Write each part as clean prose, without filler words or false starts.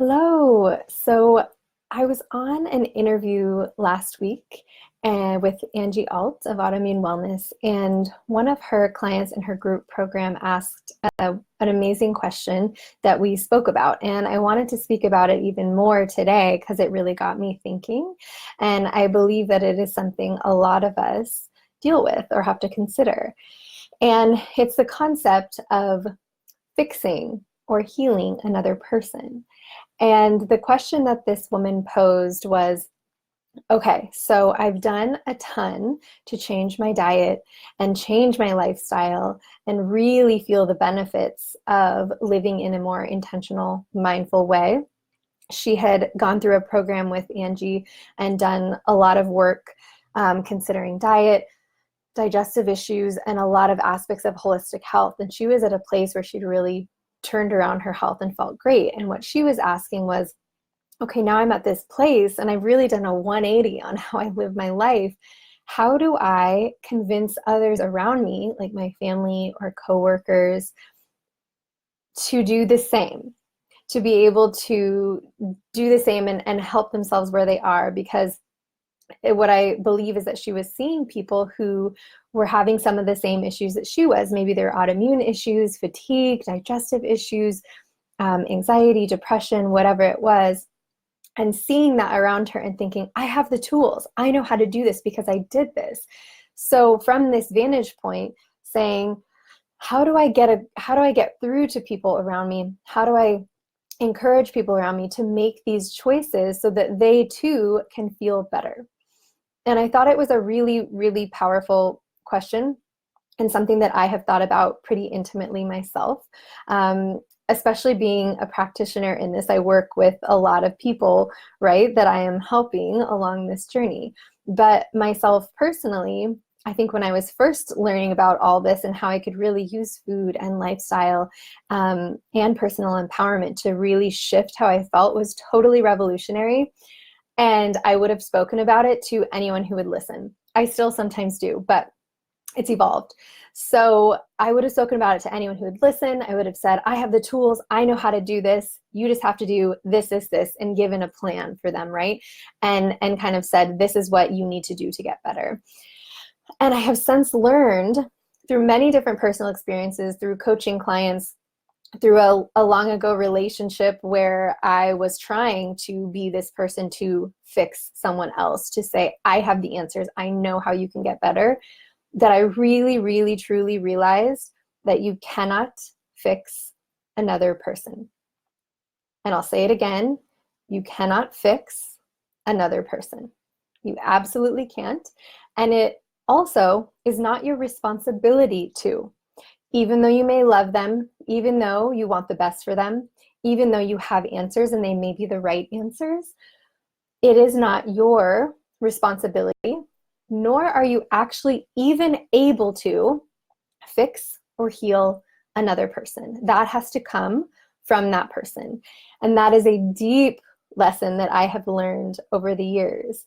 Hello. So I was on an interview last week with Angie Alt of Autoimmune Wellness, and one of her clients in her group program asked an amazing question that we spoke about. And I wanted to speak about it even more today because it really got me thinking. And I believe that it is something a lot of us deal with or have to consider. And it's the concept of fixing or healing another person. And the question that this woman posed was, okay, so I've done a ton to change my diet and change my lifestyle and really feel the benefits of living in a more intentional, mindful way. She had gone through a program with Angie and done a lot of work considering diet, digestive issues, and a lot of aspects of holistic health. And she was at a place where she'd really turned around her health and felt great. And what she was asking was, okay, now I'm at this place and I've really done a 180 on how I live my life. How do I convince others around me, like my family or coworkers, to do the same, to be able to do the same and help themselves where they are? Because what I believe is that she was seeing people who were having some of the same issues that she was. Maybe they're autoimmune issues, fatigue, digestive issues, anxiety, depression, whatever it was, and seeing that around her and thinking, I have the tools. I know how to do this because I did this. So from this vantage point, saying, how do I get through to people around me? How do I encourage people around me to make these choices so that they too can feel better? And I thought it was a really, really powerful question and something that I have thought about pretty intimately myself. Especially being a practitioner in this, I work with a lot of people, right, that I am helping along this journey. But myself personally, I think when I was first learning about all this and how I could really use food and lifestyle and personal empowerment to really shift how I felt was totally revolutionary. And I would have spoken about it to anyone who would listen. I still sometimes do, but it's evolved. So I would have spoken about it to anyone who would listen. I would have said, I have the tools. I know how to do this. You just have to do this, and given a plan for them, right? And kind of said, this is what you need to do to get better. And I have since learned through many different personal experiences, through coaching clients, through a long ago relationship where I was trying to be this person to fix someone else, to say, I have the answers. I know how you can get better. That I really, really, truly realized that you cannot fix another person. And I'll say it again, you cannot fix another person. You absolutely can't. And it also is not your responsibility to. Even though you may love them, even though you want the best for them, even though you have answers and they may be the right answers, it is not your responsibility, nor are you actually even able to fix or heal another person. That has to come from that person. And that is a deep lesson that I have learned over the years.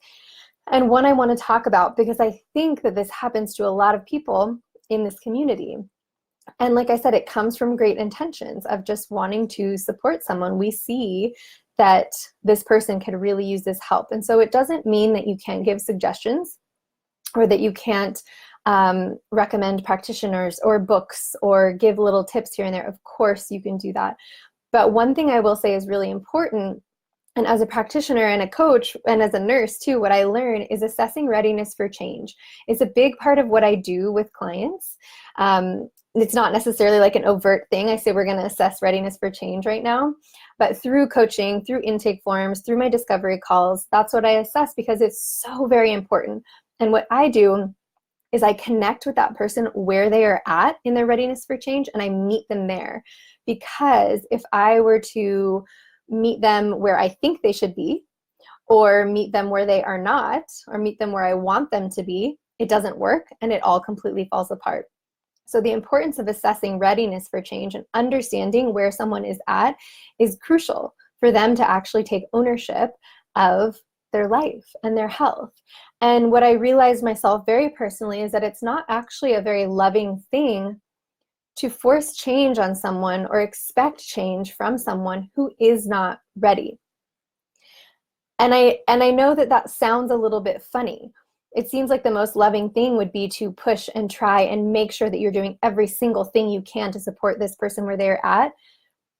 And one I want to talk about because I think that this happens to a lot of people in this community. And like I said, it comes from great intentions of just wanting to support someone. We see that this person could really use this help. And so it doesn't mean that you can't give suggestions or that you can't recommend practitioners or books or give little tips here and there. Of course you can do that. But one thing I will say is really important, and as a practitioner and a coach and as a nurse too, what I learn is assessing readiness for change. It's a big part of what I do with clients. It's not necessarily like an overt thing. I say we're going to assess readiness for change right now. But through coaching, through intake forms, through my discovery calls, that's what I assess because it's so very important. And what I do is I connect with that person where they are at in their readiness for change and I meet them there. Because if I were to meet them where I think they should be, or meet them where they are not, or meet them where I want them to be, it doesn't work and it all completely falls apart. So the importance of assessing readiness for change and understanding where someone is at is crucial for them to actually take ownership of their life and their health. And what I realized myself very personally is that it's not actually a very loving thing to force change on someone or expect change from someone who is not ready. And I know that that sounds a little bit funny. It seems like the most loving thing would be to push and try and make sure that you're doing every single thing you can to support this person where they're at.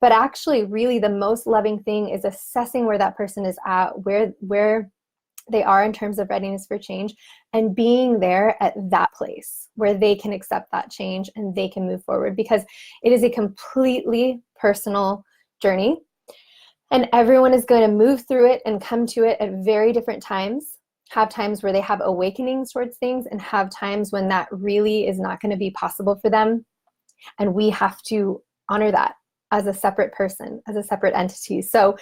But actually, really, the most loving thing is assessing where that person is at, where they are in terms of readiness for change, and being there at that place where they can accept that change and they can move forward, because it is a completely personal journey. And everyone is going to move through it and come to it at very different times, have times where they have awakenings towards things, and have times when that really is not going to be possible for them. And we have to honor that as a separate person, as a separate entity. So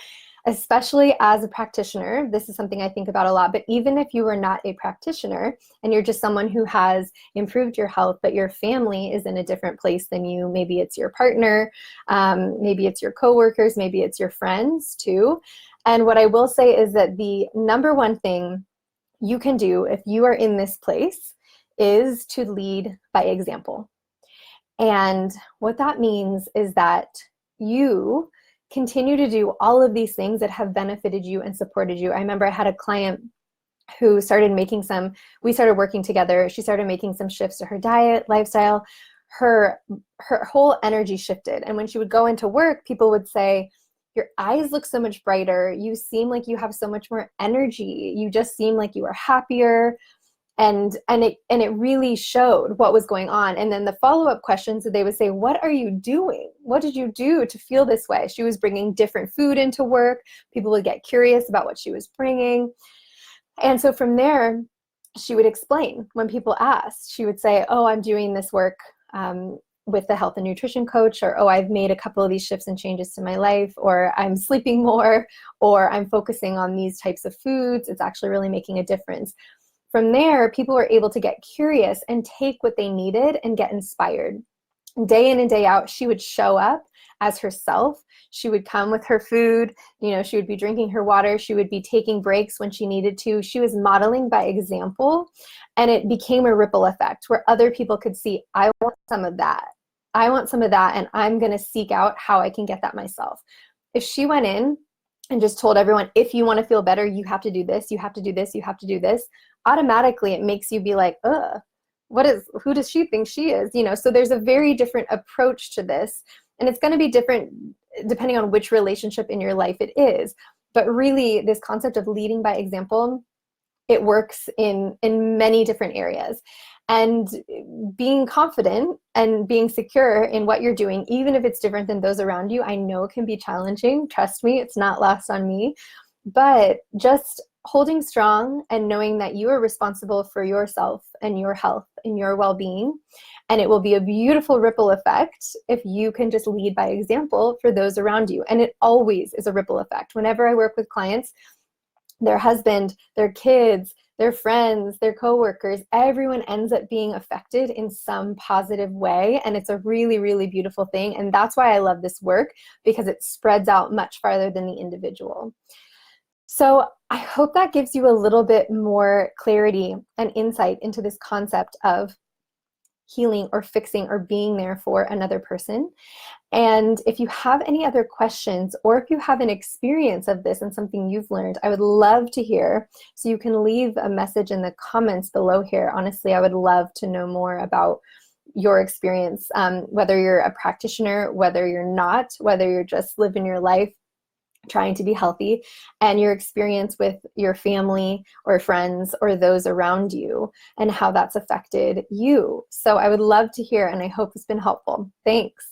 especially as a practitioner, this is something I think about a lot, but even if you are not a practitioner and you're just someone who has improved your health, but your family is in a different place than you, maybe it's your partner, maybe it's your coworkers, maybe it's your friends too. And what I will say is that the number one thing you can do if you are in this place is to lead by example. And what that means is that you continue to do all of these things that have benefited you and supported you. I remember I had a client who we started working together. She started making some shifts to her diet, lifestyle. Her whole energy shifted. And when she would go into work, people would say, your eyes look so much brighter. You seem like you have so much more energy. You just seem like you are happier. And it really showed what was going on. And then the follow-up questions, they would say, what are you doing? What did you do to feel this way? She was bringing different food into work. People would get curious about what she was bringing. And so from there, she would explain. When people asked, she would say, oh, I'm doing this work with the health and nutrition coach, or, oh, I've made a couple of these shifts and changes to my life, or I'm sleeping more, or I'm focusing on these types of foods. It's actually really making a difference. From there, people were able to get curious and take what they needed and get inspired. Day in and day out, she would show up as herself. She would come with her food. She would be drinking her water. She would be taking breaks when she needed to. She was modeling by example, and it became a ripple effect where other people could see, I want some of that. I want some of that, and I'm going to seek out how I can get that myself. If she went in and just told everyone, if you want to feel better, you have to do this, you have to do this, you have to do this, automatically it makes you be like, who does she think she is? So there's a very different approach to this, and it's going to be different depending on which relationship in your life it is. But really, this concept of leading by example, it works in many different areas. And being confident and being secure in what you're doing, even if it's different than those around you, I know it can be challenging. Trust me, it's not lost on me. But just holding strong and knowing that you are responsible for yourself and your health and your well-being. And it will be a beautiful ripple effect if you can just lead by example for those around you. And it always is a ripple effect. Whenever I work with clients, their husband, their kids, their friends, their coworkers, everyone ends up being affected in some positive way. And it's a really, really beautiful thing. And that's why I love this work, because it spreads out much farther than the individual. So I hope that gives you a little bit more clarity and insight into this concept of healing or fixing or being there for another person. And if you have any other questions, or if you have an experience of this and something you've learned, I would love to hear. So you can leave a message in the comments below here. Honestly, I would love to know more about your experience, whether you're a practitioner, whether you're not, whether you're just living your life trying to be healthy, and your experience with your family or friends or those around you and how that's affected you. So I would love to hear, and I hope it's been helpful. Thanks.